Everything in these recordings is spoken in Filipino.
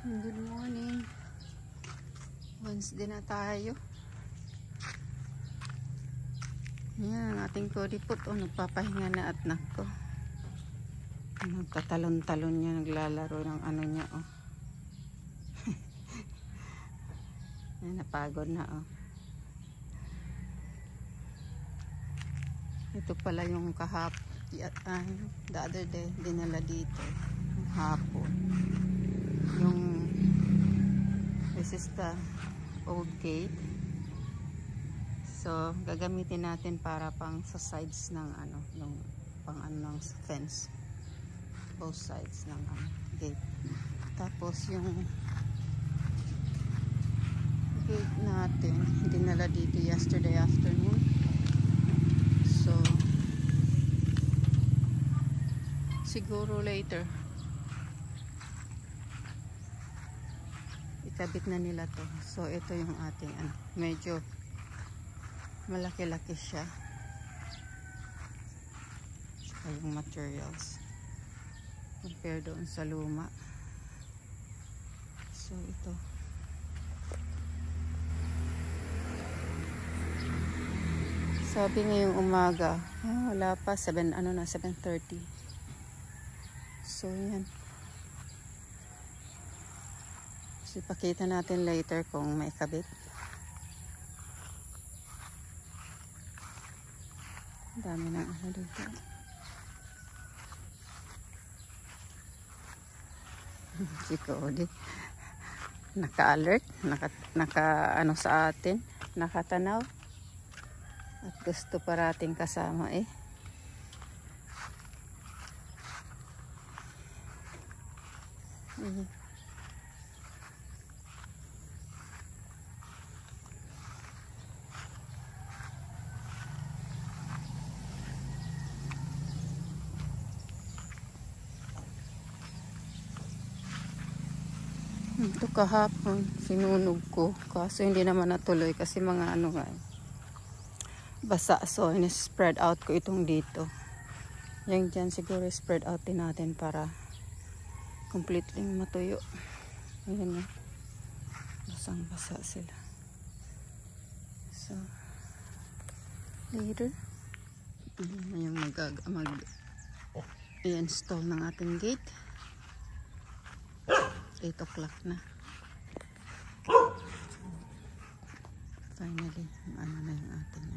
Good morning. Wednesday na tayo. Yan ang ating kodipot. Nagpapahinga na at nako. Nagtatalon-talon niya. Naglalaro ng ano niya. Yan, napagod na. Ito pala yung the other day dinala dito. Yung hapon. This is the old gate. So gagamitin natin para pang sa sides ng yung pang ng fence, both sides ng gate. Tapos yung gate natin dinala dito yesterday afternoon. So siguro later ikabit na nila to. So ito yung ating medyo malaki-laki siya. Saka yung materials compare doon sa luma. So ito sabi ngayong umaga wala pa 7:30. So yan, so ipakita natin later kung may kabit. Dami ng dito. Si Cody naka-alert, naka sa atin, nakatanaw at gusto parating kasama Ito kahapon sinunog ko kaso hindi naman natuloy kasi mga basa. So spread out ko itong dito. Yan dyan siguro spread out din natin para completely matuyo. Ayan na, basang basa sila. So later yung i-install ng ating gate. 8 o'clock na. Finally, na yung ating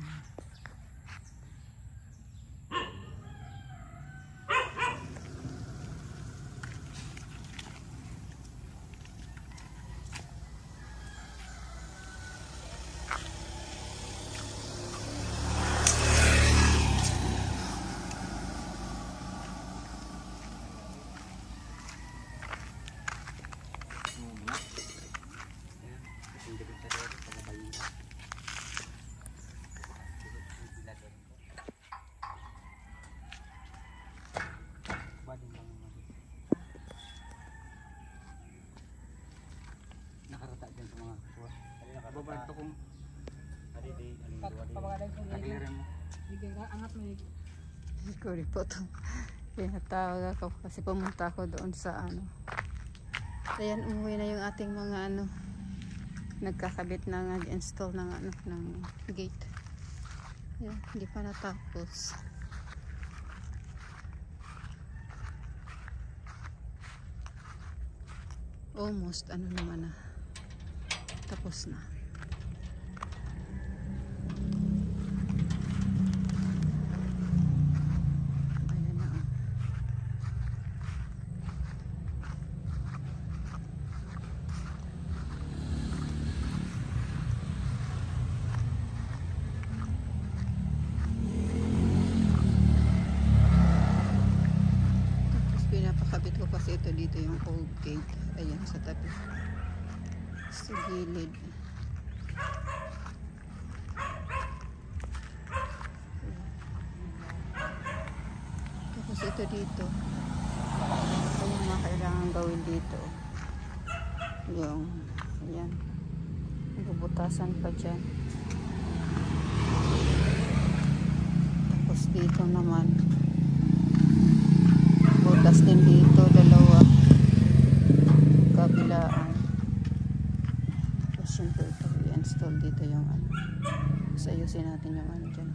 nakarata dyan sa mga kuha. Babanto kong naglirin mo. Angat mo yung sorry po ito. Pinatawag ako kasi pumunta ako doon sa ayan, umuwi na yung ating mga nagkakabit na nag-install ng ng gate. Ayan, hindi pa natapos. Almost naman na tapos na. Ayan na. Tapos pinapakabit ko kasi ito dito yung old gate. Ayan sa tabi. Sa gilid. Tapos ito dito. Ito yung mga kailangan gawin dito. Yung, ayan. Bubutasan pa dyan. Tapos dito naman. Butas din dito, dalawa. Kabilaan. ayusin ko ito. I-install dito yung ano. Tapos ayusin natin yung ano dyan.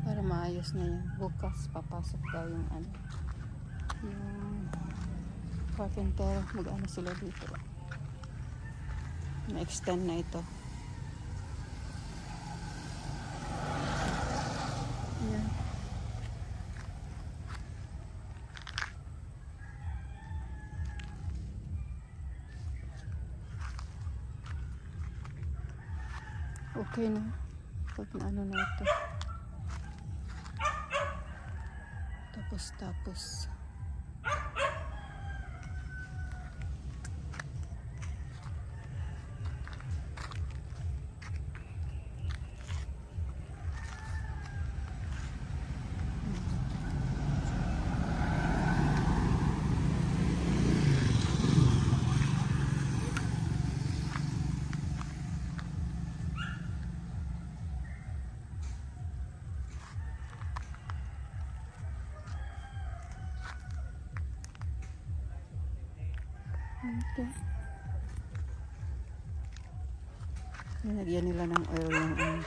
Para maayos na yan. Bukas papasok daw yung ano. Yung carpenter. Mag-ano sila dito. Na-extend na ito. Yan. Okay na. Pag ano na ito. Tapos. Okay. Nilagyan nila ng oil yung ano.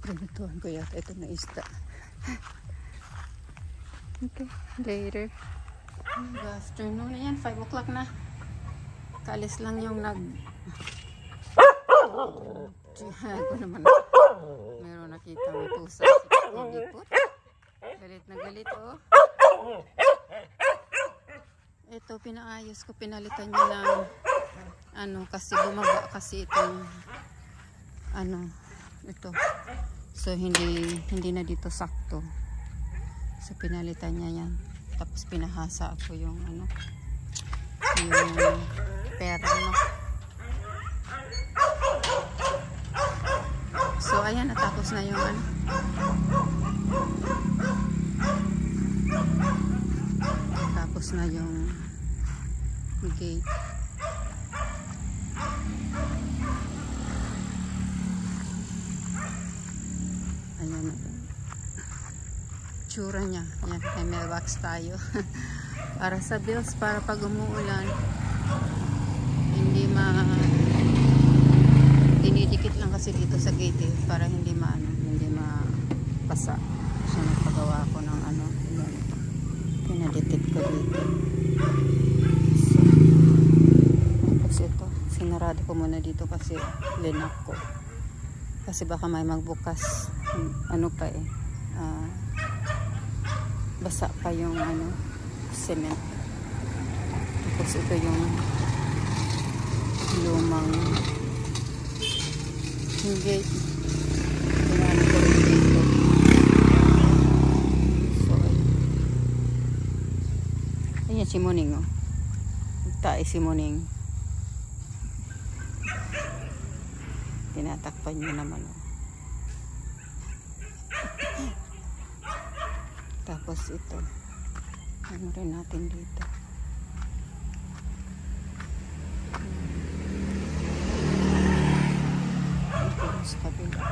Prinituhan ko yata ito na isda. Okay, later. Good afternoon. Ayan, 5 o'clock na. Kalis lang yung Ako naman. Meron nakita may pusa. Lipot. Galit na galit, oh. Ito, pinaayos ko. Pinalitan niya ng ano, kasi bumaba kasi itong ano, ito. So, hindi na dito sakto. So, pinalitan niya yan. Tapos, pinahasa ako yung ano, yung pera, no? So, ayan, natapos na yung ano. Tapos na yung gate. Ayan. Tsura niya. Ayan, may mailbox tayo. Para sa bills, para pag umuulan, hindi dinidikit lang kasi dito sa gate eh, para hindi mapasa. So, nagpagawa ako ng ano, yan. Pinadikit ko dito. So, tapos ito, sinarado ko muna dito kasi linak ko. Kasi baka may magbukas. Ano pa eh. Basa pa yung ano, cement. Tapos ito yung lumang gate. Pinano ko rin dito. So, ayan si Muning, oh. Tae si Muning. Tinatakpan niya naman, oh. Tapos ito, ano rin natin dito. Ito sa kabila.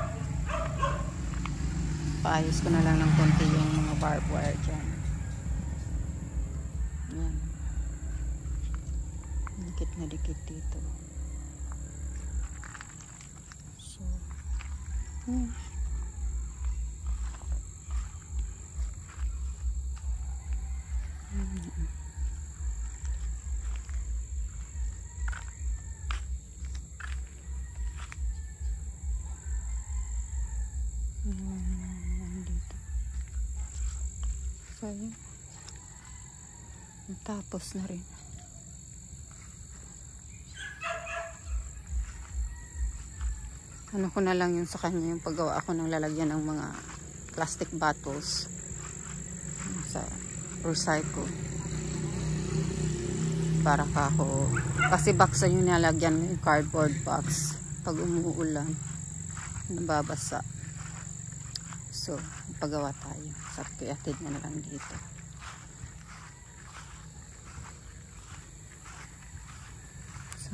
Paayos ko na lang ng konti yung mga barbed wire dyan. Yan. Dikit na dikit dito. So, dito. So, yun. Tapos na rin. Ano ko na lang yung sa kanya, yung paggawa ako ng lalagyan ng mga plastic bottles sa recycle. Para kasi box yung nalagyan, yung cardboard box. Pag umuulan, nababasa. So, paggawa tayo. Sabi ko, iatid na lang dito. So,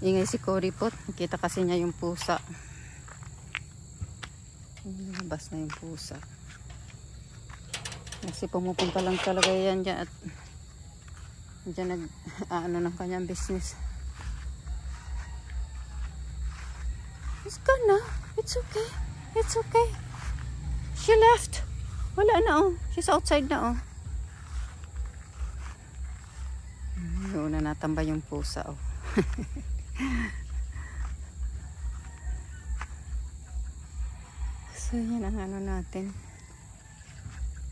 ingay si Cory po. Nakita kasi niya yung pusa. Nilabas na yung pusa. Kasi pumupunta lang talaga yan dyan at dyan ano ng kanyang business. It's gone na. It's okay. It's okay. She left. Wala na oh. She's outside na oh. Doon na natambay yung pusa oh. So yan ang ano natin.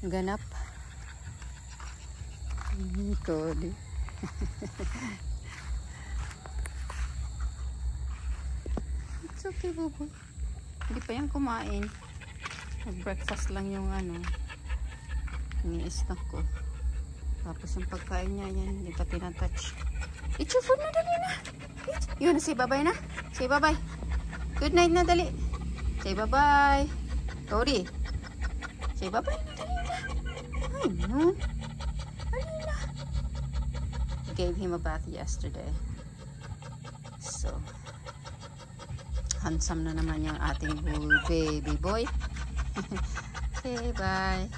Ganap. Cody. It's okay, Bobo. Hindi pa yan kumain. Breakfast lang yung ano. Ini-snack ko. Tapos yung pagkain niya yan, hindi pa tinatouch. Eat your food na, dali na. Eat. Yun, say bye-bye na. Say bye-bye. Good night na, dali. Say bye-bye. Cody. Say bye-bye na, dali na. Ay, no. Dali na. Gave him a bath yesterday. So, handsome na naman yung ating baby boy. Okay, bye.